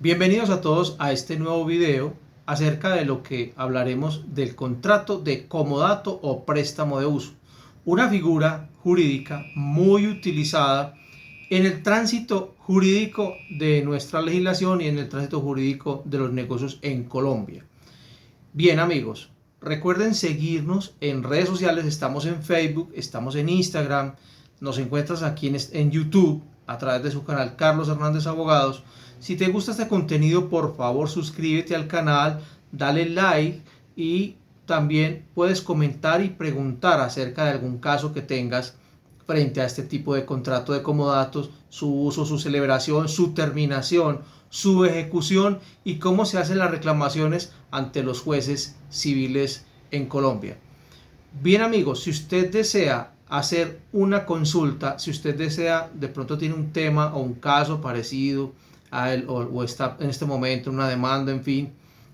Bienvenidos a todos a este nuevo video acerca de lo que hablaremos del contrato de comodato o préstamo de uso, una figura jurídica muy utilizada en el tránsito jurídico de nuestra legislación y en el tránsito jurídico de los negocios en Colombia. Bien amigos, recuerden seguirnos en redes sociales, estamos en Facebook, estamos en Instagram, nos encuentras aquí en YouTube a través de su canal Carlos Hernández Abogados. Si te gusta este contenido, por favor suscríbete al canal, dale like y también puedes comentar y preguntar acerca de algún caso que tengas frente a este tipo de contrato de comodatos, su uso, su celebración, su terminación, su ejecución y cómo se hacen las reclamaciones ante los jueces civiles en Colombia. Bien amigos, si usted desea hacer una consulta, si usted desea, de pronto tiene un tema o un caso parecido a él o está en este momento en una demanda, en fin,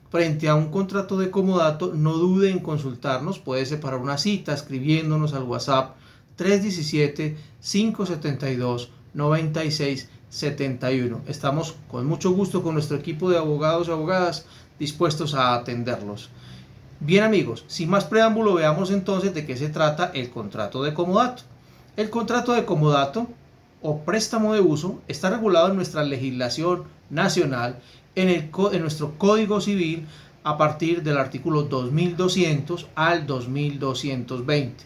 frente a un contrato de comodato, no dude en consultarnos, puede separar una cita escribiéndonos al WhatsApp 317-572-9671. Estamos con mucho gusto con nuestro equipo de abogados y abogadas dispuestos a atenderlos. Bien amigos, sin más preámbulo, veamos entonces de qué se trata el contrato de comodato. El contrato de comodato o préstamo de uso está regulado en nuestra legislación nacional en nuestro Código Civil a partir del artículo 2200 al 2220.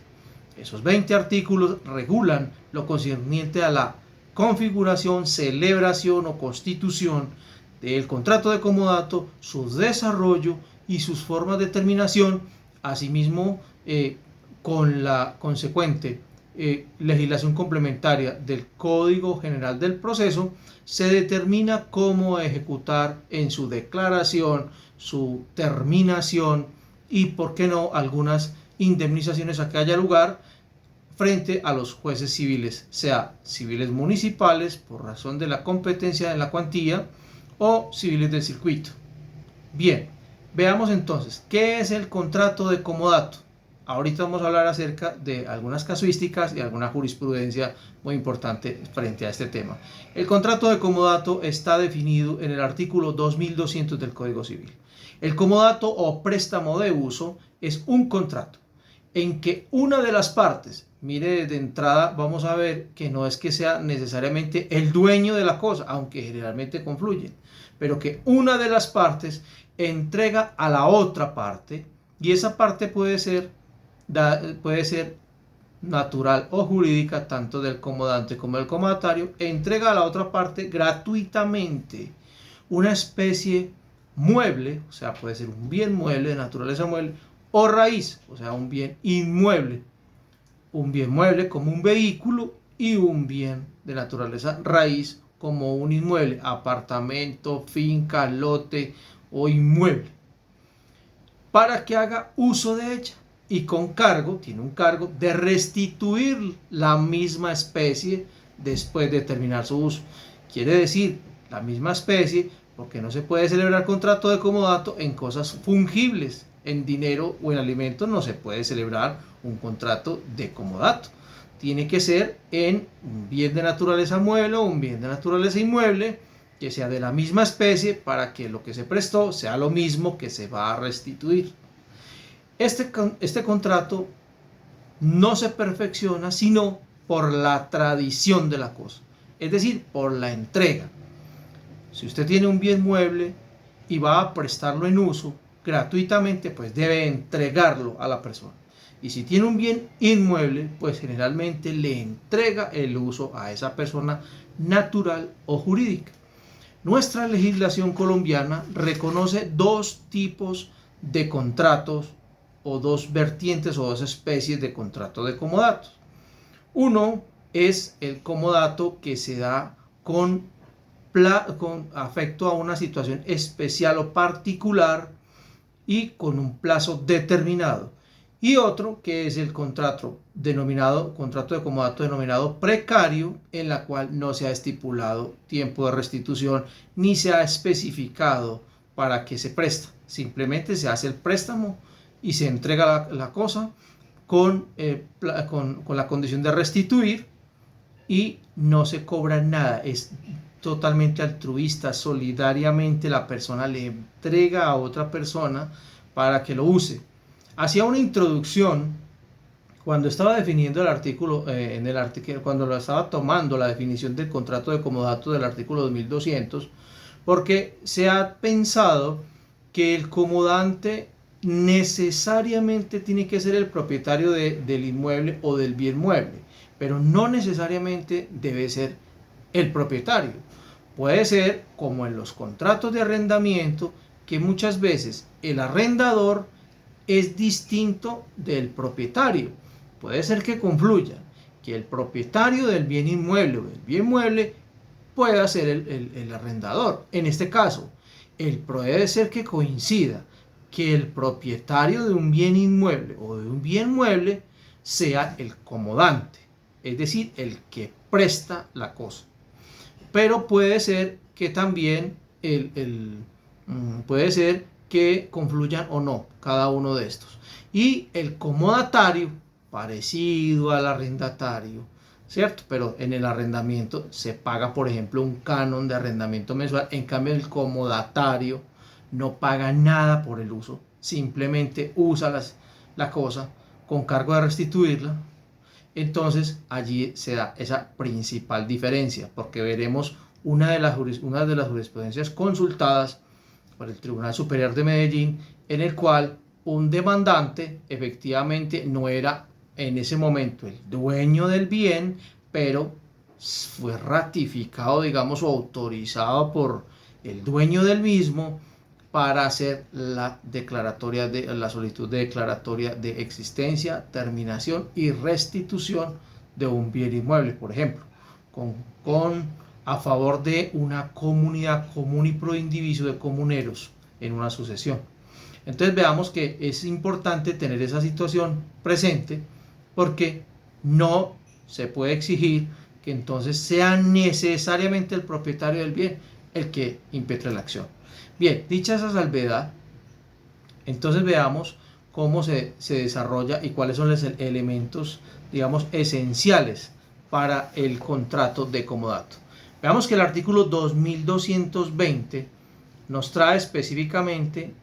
Esos 20 artículos regulan lo concerniente a la configuración, celebración o constitución del contrato de comodato, su desarrollo y sus formas de terminación, asimismo con la consecuente legislación complementaria del Código General del Proceso, se determina cómo ejecutar en su declaración, su terminación y, por qué no, algunas indemnizaciones a que haya lugar frente a los jueces civiles, sea civiles municipales por razón de la competencia en la cuantía o civiles del circuito. Bien, veamos entonces, ¿qué es el contrato de comodato? Ahorita vamos a hablar acerca de algunas casuísticas y alguna jurisprudencia muy importante frente a este tema. El contrato de comodato está definido en el artículo 2200 del Código Civil. El comodato o préstamo de uso es un contrato en que una de las partes, mire, de entrada vamos a ver que no es que sea necesariamente el dueño de la cosa, aunque generalmente confluyen, pero que una de las partes entrega a la otra parte, y esa parte puede ser natural o jurídica, tanto del comodante como del comodatario, entrega a la otra parte gratuitamente una especie mueble, o sea, puede ser un bien mueble de naturaleza mueble, o raíz, o sea, un bien inmueble. Un bien mueble como un vehículo y un bien de naturaleza raíz como un inmueble, apartamento, finca, lote o inmueble, para que haga uso de ella y con cargo, tiene un cargo de restituir la misma especie después de terminar su uso. Quiere decir, la misma especie, porque no se puede celebrar contrato de comodato en cosas fungibles, en dinero o en alimentos no se puede celebrar un contrato de comodato. Tiene que ser en un bien de naturaleza mueble o un bien de naturaleza inmueble, que sea de la misma especie para que lo que se prestó sea lo mismo que se va a restituir. Este contrato no se perfecciona sino por la tradición de la cosa, es decir, por la entrega. Si usted tiene un bien mueble y va a prestarlo en uso gratuitamente, pues debe entregarlo a la persona. Y si tiene un bien inmueble, pues generalmente le entrega el uso a esa persona natural o jurídica. Nuestra legislación colombiana reconoce dos tipos de contratos o dos vertientes o dos especies de contrato de comodatos. Uno es el comodato que se da con afecto a una situación especial o particular y con un plazo determinado. Y otro que es el contrato de comodato denominado precario, en la cual no se ha estipulado tiempo de restitución ni se ha especificado para qué se presta. Simplemente se hace el préstamo y se entrega la cosa con la condición de restituir y no se cobra nada. Es totalmente altruista, solidariamente la persona le entrega a otra persona para que lo use. Hacía una introducción cuando estaba definiendo el artículo, cuando lo estaba tomando la definición del contrato de comodato del artículo 2200, porque se ha pensado que el comodante necesariamente tiene que ser el propietario del inmueble o del bien mueble, pero no necesariamente debe ser el propietario. Puede ser como en los contratos de arrendamiento, que muchas veces el arrendador es distinto del propietario. Puede ser que confluya, que el propietario del bien inmueble o del bien mueble pueda ser el arrendador. En este caso, puede ser que coincida que el propietario de un bien inmueble o de un bien mueble sea el comodante, es decir, el que presta la cosa. Pero puede ser que también puede ser que confluyan o no cada uno de estos. Y el comodatario, parecido al arrendatario, ¿cierto? Pero en el arrendamiento se paga, por ejemplo, un canon de arrendamiento mensual. En cambio, el comodatario no paga nada por el uso, simplemente usa la cosa con cargo de restituirla. Entonces allí se da esa principal diferencia, porque veremos una de las jurisprudencias consultadas por el Tribunal Superior de Medellín, en el cual un demandante efectivamente no era en ese momento el dueño del bien, pero fue ratificado, digamos, o autorizado por el dueño del mismo para hacer la solicitud de declaratoria de existencia, terminación y restitución de un bien inmueble, por ejemplo, a favor de una comunidad común y pro indiviso de comuneros en una sucesión. Entonces veamos que es importante tener esa situación presente, porque no se puede exigir que entonces sea necesariamente el propietario del bien el que impetre la acción. Bien, dicha esa salvedad, entonces veamos cómo se desarrolla y cuáles son los elementos, digamos, esenciales para el contrato de comodato. Veamos que el artículo 2220 nos trae específicamente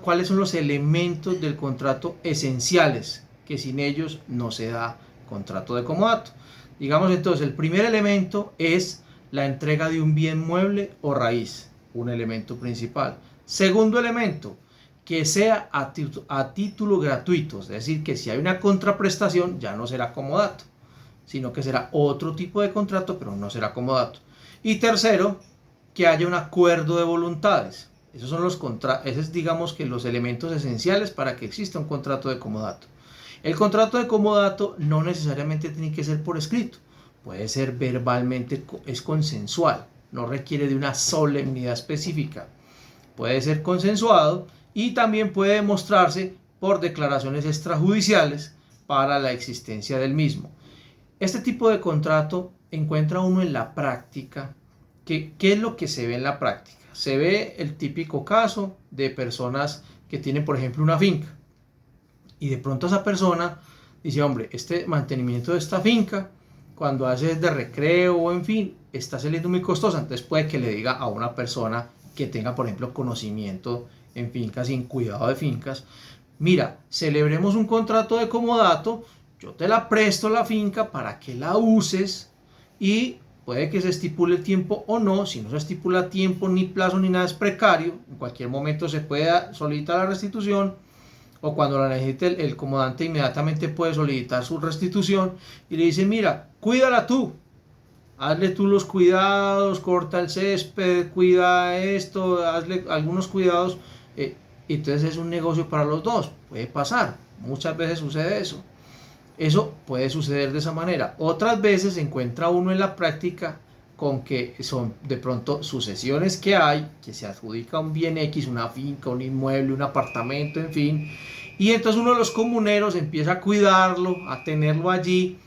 cuáles son los elementos del contrato esenciales, que sin ellos no se da contrato de comodato. Digamos entonces, el primer elemento es la entrega de un bien mueble o raíz, un elemento principal. Segundo elemento, que sea a título gratuito, es decir, que si hay una contraprestación ya no será comodato, sino que será otro tipo de contrato, pero no será comodato. Y tercero, que haya un acuerdo de voluntades. Esos son esos, digamos, que los elementos esenciales para que exista un contrato de comodato. El contrato de comodato no necesariamente tiene que ser por escrito, puede ser verbalmente, es consensual, no requiere de una solemnidad específica, puede ser consensuado y también puede demostrarse por declaraciones extrajudiciales para la existencia del mismo. Este tipo de contrato encuentra uno en la práctica. ¿Qué es lo que se ve en la práctica? Se ve el típico caso de personas que tienen, por ejemplo, una finca, y de pronto esa persona dice, hombre, este mantenimiento de esta finca, cuando haces de recreo o en fin, está saliendo muy costosa. Entonces puede que le diga a una persona que tenga, por ejemplo, conocimiento en fincas y en cuidado de fincas, mira, celebremos un contrato de comodato, yo te la presto la finca para que la uses, y puede que se estipule el tiempo o no. Si no se estipula tiempo ni plazo ni nada, es precario, en cualquier momento se puede solicitar la restitución, o cuando la necesite el comodante inmediatamente puede solicitar su restitución y le dice, mira, cuídala tú, hazle tú los cuidados, corta el césped, cuida esto, hazle algunos cuidados, entonces es un negocio para los dos. Puede pasar, muchas veces sucede eso. Eso puede suceder de esa manera. Otras veces se encuentra uno en la práctica con que son de pronto sucesiones que hay, que se adjudica un bien X, una finca, un inmueble, un apartamento, en fin, y entonces uno de los comuneros empieza a cuidarlo, a tenerlo allí,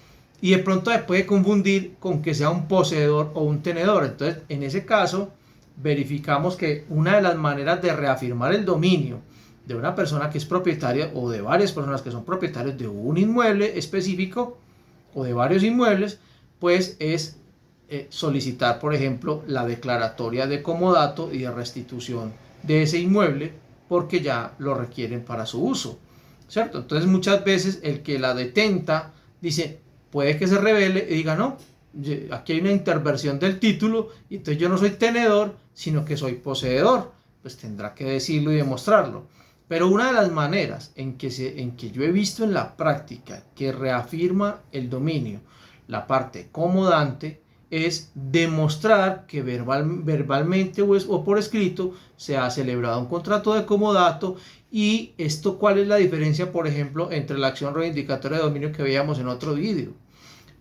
y de pronto se puede confundir con que sea un poseedor o un tenedor. Entonces, en ese caso, verificamos que una de las maneras de reafirmar el dominio de una persona que es propietaria, o de varias personas que son propietarios de un inmueble específico, o de varios inmuebles, pues es solicitar, por ejemplo, la declaratoria de comodato y de restitución de ese inmueble porque ya lo requieren para su uso, ¿cierto? Entonces muchas veces el que la detenta dice, puede que se revele y diga, no, aquí hay una interversión del título y entonces yo no soy tenedor, sino que soy poseedor. Pues tendrá que decirlo y demostrarlo. Pero una de las maneras en que yo he visto en la práctica que reafirma el dominio la parte comodante es demostrar que verbalmente o por escrito se ha celebrado un contrato de comodato. Y esto, ¿cuál es la diferencia, por ejemplo, entre la acción reivindicatoria de dominio que veíamos en otro vídeo?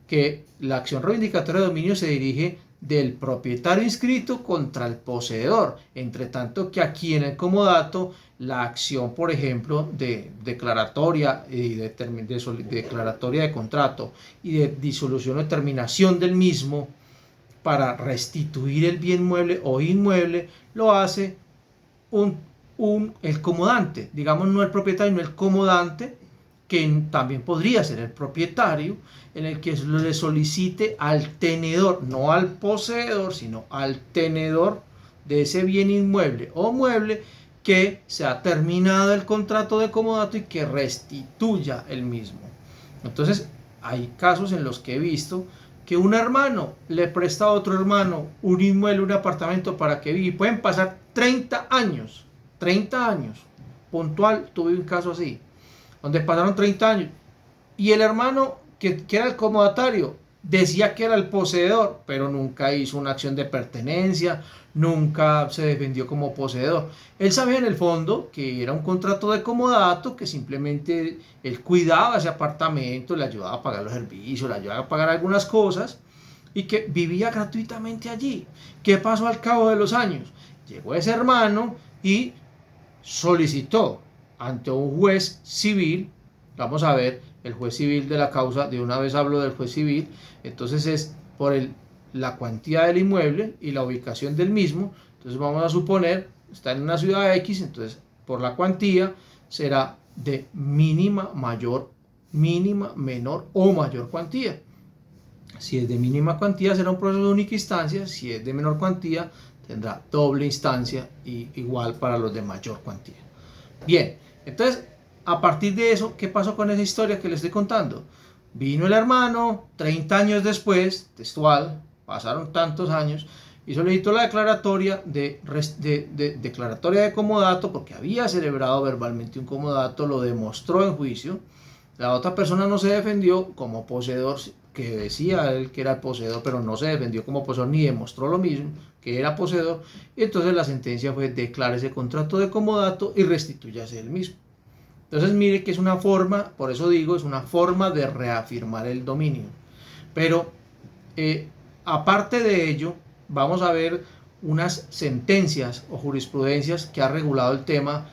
Que la acción reivindicatoria de dominio se dirige del propietario inscrito contra el poseedor, entre tanto que aquí en el comodato la acción, por ejemplo, de declaratoria y declaratoria de contrato y de disolución o terminación del mismo para restituir el bien mueble o inmueble, lo hace el comodante, digamos, no el propietario, no el comodante, que también podría ser el propietario, en el que le solicite al tenedor, no al poseedor, sino al tenedor de ese bien inmueble o mueble, que se ha terminado el contrato de comodato y que restituya el mismo. Entonces, hay casos en los que he visto que un hermano le presta a otro hermano un inmueble, un apartamento para que viva, y pueden pasar 30 años, puntual, tuve un caso así, donde pasaron 30 años, y el hermano que era el comodatario decía que era el poseedor, pero nunca hizo una acción de pertenencia, nunca se defendió como poseedor. Él sabía en el fondo que era un contrato de comodato, que simplemente él cuidaba ese apartamento, le ayudaba a pagar los servicios, le ayudaba a pagar algunas cosas, y que vivía gratuitamente allí. ¿Qué pasó al cabo de los años? Llegó ese hermano y solicitó ante un juez civil, vamos a ver, el juez civil de la causa, de una vez hablo del juez civil, entonces es por la cuantía del inmueble y la ubicación del mismo. Entonces vamos a suponer, está en una ciudad X, entonces por la cuantía será de mínima, mayor, mínima, menor o mayor cuantía. Si es de mínima cuantía será un proceso de única instancia, si es de menor cuantía tendrá doble instancia y igual para los de mayor cuantía. Bien, entonces a partir de eso, ¿qué pasó con esa historia que les estoy contando? Vino el hermano 30 años después, textual, pasaron tantos años, y solicitó la declaratoria declaratoria de comodato porque había celebrado verbalmente un comodato, lo demostró en juicio. La otra persona no se defendió como poseedor, que decía él que era el poseedor, pero no se defendió como poseedor ni demostró lo mismo, que era poseedor. Y entonces la sentencia fue: declárese contrato de comodato y restitúyase el mismo. Entonces mire que es una forma, por eso digo, es una forma de reafirmar el dominio. Pero aparte de ello, vamos a ver unas sentencias o jurisprudencias que ha regulado el tema.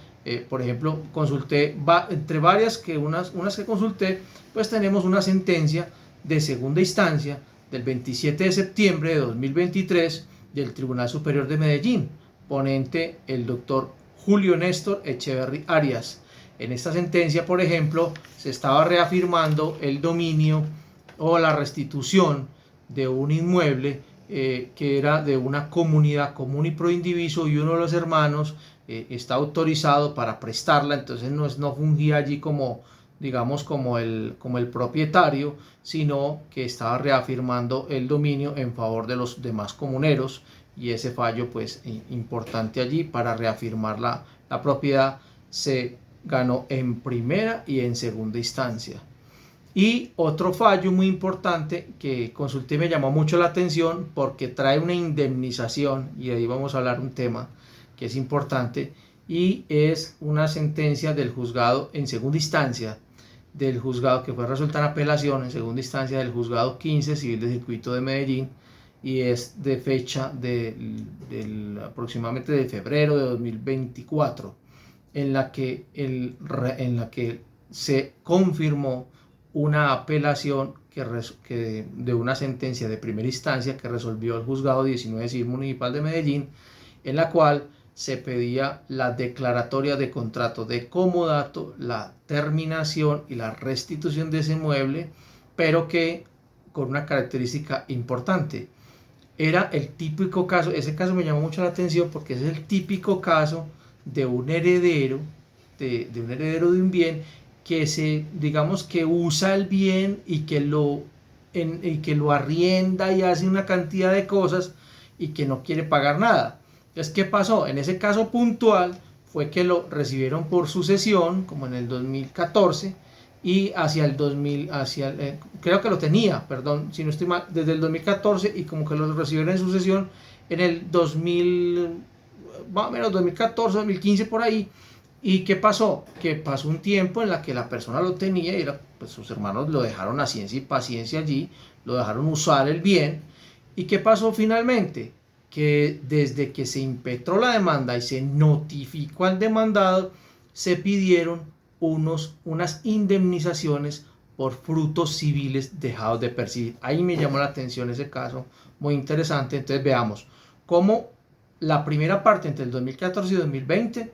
Por ejemplo, consulté, entre varias que unas que consulté, pues tenemos una sentencia de segunda instancia del 27 de septiembre de 2023 del Tribunal Superior de Medellín, ponente el doctor Julio Néstor Echeverry Arias. En esta sentencia, por ejemplo, se estaba reafirmando el dominio o la restitución de un inmueble que era de una comunidad común y pro indiviso, y uno de los hermanos está autorizado para prestarla. Entonces no fungía allí como, digamos, como el propietario, sino que estaba reafirmando el dominio en favor de los demás comuneros, y ese fallo, pues, importante allí para reafirmar la propiedad, se ganó en primera y en segunda instancia. Y otro fallo muy importante que consulté y me llamó mucho la atención porque trae una indemnización, y ahí vamos a hablar un tema que es importante, y es una sentencia del juzgado en segunda instancia, del juzgado que fue resuelta en apelación en segunda instancia del juzgado 15 civil de circuito de Medellín, y es de fecha aproximadamente de febrero de 2024, en la que se confirmó una apelación de una sentencia de primera instancia que resolvió el juzgado 19 civil municipal de Medellín, en la cual se pedía la declaratoria de contrato de comodato, la terminación y la restitución de ese mueble, pero que con una característica importante: era el típico caso, ese caso me llamó mucho la atención porque es el típico caso de un heredero, de un heredero de un bien que digamos que usa el bien y y que lo arrienda y hace una cantidad de cosas y que no quiere pagar nada. Entonces, ¿qué pasó? En ese caso puntual fue que lo recibieron por sucesión, como en el 2014, y hacia el 2000, creo que lo tenía, perdón, si no estoy mal, desde el 2014 y como que lo recibieron en sucesión en el 2000, más o menos 2014, 2015 por ahí. ¿Y qué pasó? Que pasó un tiempo en la que la persona lo tenía y pues sus hermanos lo dejaron a ciencia y paciencia allí, lo dejaron usar el bien. ¿Y qué pasó finalmente? Que desde que se impetró la demanda y se notificó al demandado, se pidieron unas indemnizaciones por frutos civiles dejados de percibir. Ahí me llamó la atención ese caso, muy interesante. Entonces veamos cómo la primera parte entre el 2014 y 2020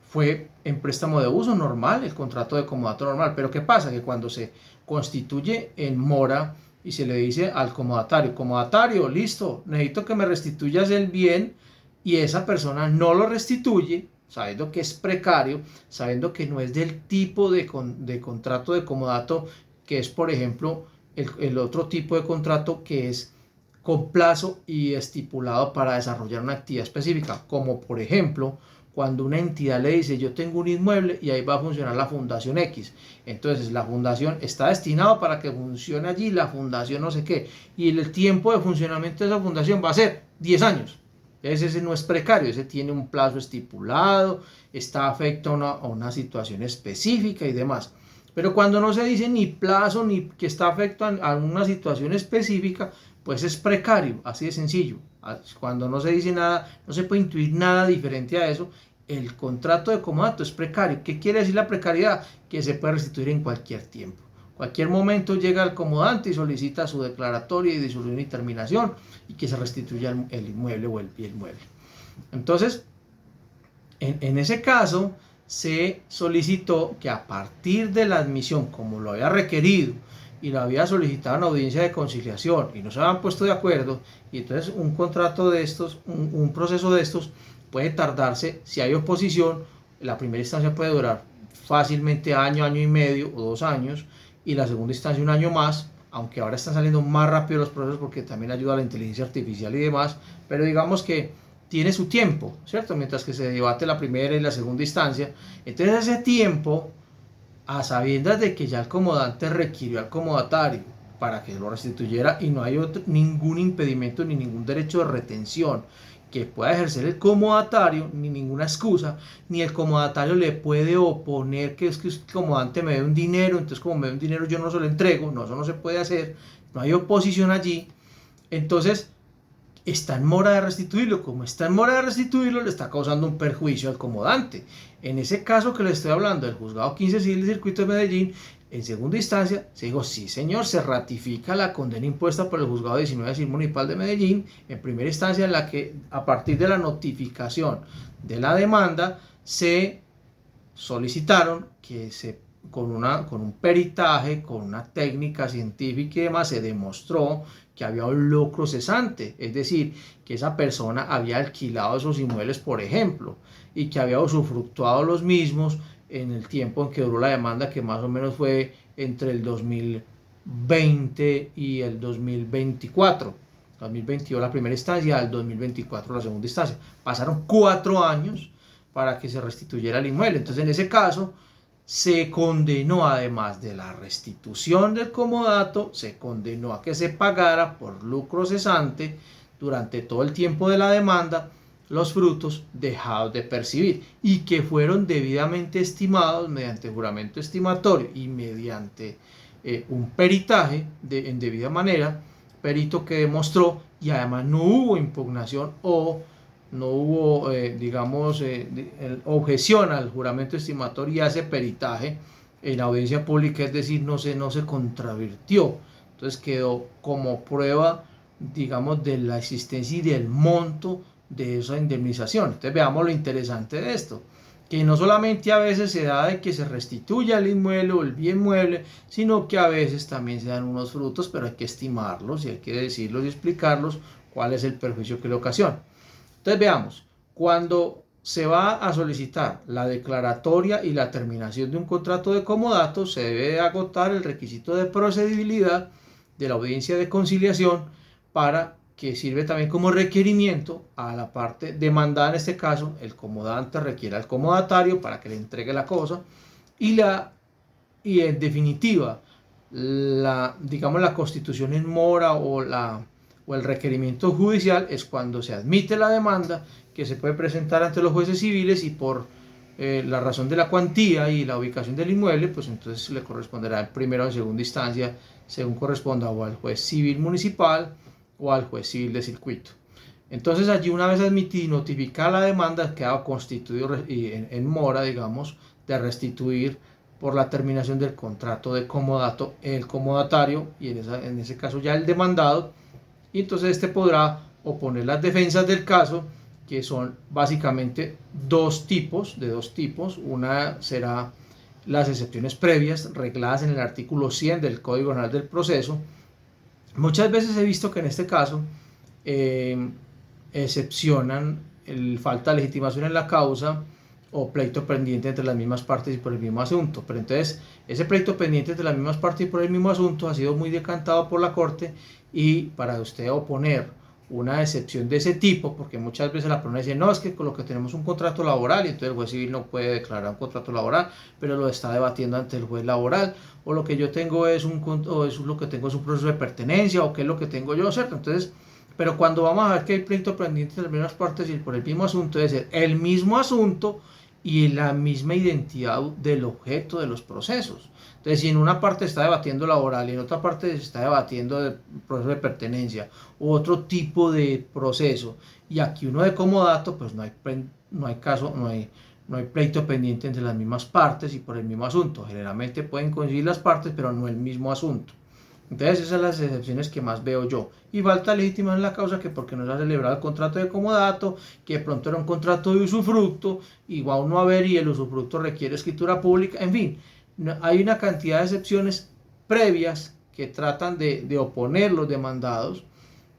fue en préstamo de uso normal, el contrato de comodato normal. Pero ¿qué pasa? Que cuando se constituye en mora y se le dice al comodatario, listo, necesito que me restituyas el bien, y esa persona no lo restituye, sabiendo que es precario, sabiendo que no es del tipo de contrato de comodato, que es, por ejemplo, el otro tipo de contrato que es con plazo y estipulado para desarrollar una actividad específica, como por ejemplo cuando una entidad le dice yo tengo un inmueble y ahí va a funcionar la fundación X, entonces la fundación está destinada para que funcione allí la fundación no sé qué, y el tiempo de funcionamiento de esa fundación va a ser 10 años. Ese no es precario, ese tiene un plazo estipulado, está afecto a una situación específica y demás. Pero cuando no se dice ni plazo ni que está afecto a una situación específica, pues es precario, así de sencillo. Cuando no se dice nada, no se puede intuir nada diferente a eso. El contrato de comodato es precario. ¿Qué quiere decir la precariedad? Que se puede restituir en cualquier tiempo. Cualquier momento llega el comodante y solicita su declaratoria y disolución y terminación y que se restituya el inmueble o el bien mueble. Entonces, en ese caso, se solicitó que a partir de la admisión, como lo había requerido y lo había solicitado en audiencia de conciliación y no se habían puesto de acuerdo, y entonces un contrato de estos, un proceso de estos puede tardarse, si hay oposición, la primera instancia puede durar fácilmente año, año y medio o 2 años, y la segunda instancia un año más, aunque ahora están saliendo más rápido los procesos porque también ayuda a la inteligencia artificial y demás, pero digamos que tiene su tiempo, ¿cierto? Mientras que se debate la primera y la segunda instancia. Entonces ese tiempo, a sabiendas de que ya el comodante requirió al comodatario para que lo restituyera y no hay ningún impedimento ni ningún derecho de retención que pueda ejercer el comodatario, ni ninguna excusa, ni el comodatario le puede oponer que es que el comodante me dé un dinero, entonces como me dé un dinero yo no se lo entrego, no, eso no se puede hacer, no hay oposición allí. Entonces está en mora de restituirlo. Como está en mora de restituirlo, le está causando un perjuicio al comodante. En ese caso que le estoy hablando, del juzgado 15 civil del circuito de Medellín, en segunda instancia, se dijo, sí señor, se ratifica la condena impuesta por el juzgado 19 civil municipal de Medellín, en primera instancia, en la que a partir de la notificación de la demanda, se solicitaron que con un peritaje, con una técnica científica y demás, se demostró que había un lucro cesante, es decir, que esa persona había alquilado esos inmuebles, por ejemplo, y que había usufructuado los mismos en el tiempo en que duró la demanda, que más o menos fue entre el 2020 y el 2024. 2022 la primera instancia, al 2024 la segunda instancia. Pasaron 4 años para que se restituyera el inmueble. Entonces, en ese caso, se condenó, además de la restitución del comodato, se condenó a que se pagara por lucro cesante durante todo el tiempo de la demanda los frutos dejados de percibir y que fueron debidamente estimados mediante juramento estimatorio y mediante un peritaje en debida manera, perito que demostró, y además no hubo impugnación o no hubo, digamos, objeción al juramento estimatorio y a ese peritaje en audiencia pública, es decir, no se contravirtió. Entonces quedó como prueba, digamos, de la existencia y del monto de esa indemnización. Entonces veamos lo interesante de esto, que no solamente a veces se da de que se restituya el inmueble o el bien mueble, sino que a veces también se dan unos frutos, pero hay que estimarlos y hay que decirlos y explicarlos cuál es el perjuicio que le ocasiona. Entonces veamos, cuando se va a solicitar la declaratoria y la terminación de un contrato de comodato, se debe agotar el requisito de procedibilidad de la audiencia de conciliación, para que sirve también como requerimiento a la parte demandada, en este caso el comodante requiere al comodatario para que le entregue la cosa, y en definitiva digamos la constitución en mora o el requerimiento judicial es cuando se admite la demanda, que se puede presentar ante los jueces civiles, y por la razón de la cuantía y la ubicación del inmueble, pues entonces le corresponderá en primera o en segunda instancia, según corresponda, o al juez civil municipal o al juez civil de circuito. Entonces allí, una vez admitida y notificada la demanda, queda constituido en mora, digamos, de restituir por la terminación del contrato de comodato el comodatario, y en ese caso ya el demandado, y entonces este podrá oponer las defensas del caso, que son básicamente de dos tipos. Una será las excepciones previas regladas en el artículo 100 del Código Penal del Proceso. Muchas veces he visto que en este caso excepcionan el falta de legitimación en la causa o pleito pendiente entre las mismas partes y por el mismo asunto. Pero entonces ese pleito pendiente entre las mismas partes y por el mismo asunto ha sido muy decantado por la Corte, y para usted oponer una excepción de ese tipo, porque muchas veces la persona dice, no, es que con lo que tenemos un contrato laboral, y entonces el juez civil no puede declarar un contrato laboral, pero lo está debatiendo ante el juez laboral, o lo que yo tengo es un proceso de pertenencia, o qué es lo que tengo yo, ¿cierto? Entonces, pero cuando vamos a ver que hay pleito pendiente de las mismas partes y por el mismo asunto, debe ser el mismo asunto y la misma identidad del objeto de los procesos. Entonces, si en una parte está debatiendo laboral y en otra parte se está debatiendo el proceso de pertenencia u otro tipo de proceso, y aquí uno de comodato, pues no hay pleito pendiente entre las mismas partes y por el mismo asunto. Generalmente pueden coincidir las partes, pero no el mismo asunto. Entonces, esas son las excepciones que más veo yo. Y falta legítima en la causa, que porque no se ha celebrado el contrato de comodato, que de pronto era un contrato de usufructo, y va uno a ver y el usufructo requiere escritura pública. En fin, hay una cantidad de excepciones previas que tratan de oponer los demandados,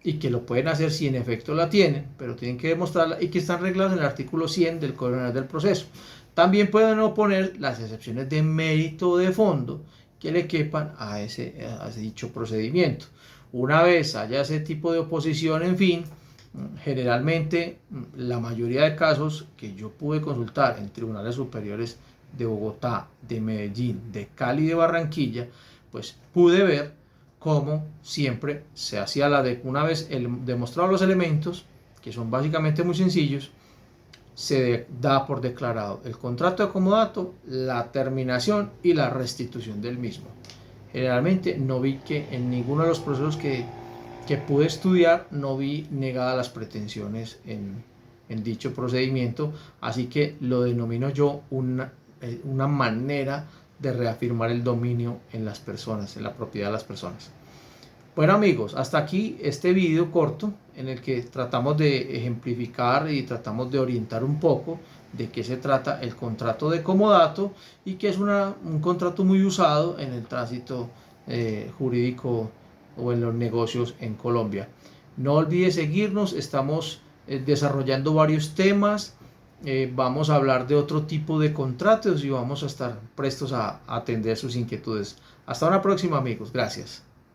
y que lo pueden hacer si en efecto la tienen, pero tienen que demostrarla, y que están regladas en el artículo 100 del Código Penal del Proceso. También pueden oponer las excepciones de mérito de fondo que le quepan a ese dicho procedimiento. Una vez haya ese tipo de oposición, en fin, generalmente la mayoría de casos que yo pude consultar en tribunales superiores de Bogotá, de Medellín, de Cali y de Barranquilla, pues pude ver cómo siempre se hacía una vez demostrados los elementos, que son básicamente muy sencillos, se da por declarado el contrato de comodato, la terminación y la restitución del mismo. Generalmente no vi que en ninguno de los procesos que pude estudiar, no vi negadas las pretensiones en dicho procedimiento, así que lo denomino yo una manera de reafirmar el dominio en las personas, en la propiedad de las personas. Bueno amigos, hasta aquí este video corto en el que tratamos de ejemplificar y tratamos de orientar un poco de qué se trata el contrato de comodato, y que es un contrato muy usado en el tránsito jurídico o en los negocios en Colombia. No olvide seguirnos, estamos desarrollando varios temas, vamos a hablar de otro tipo de contratos y vamos a estar prestos a atender sus inquietudes. Hasta una próxima amigos, gracias.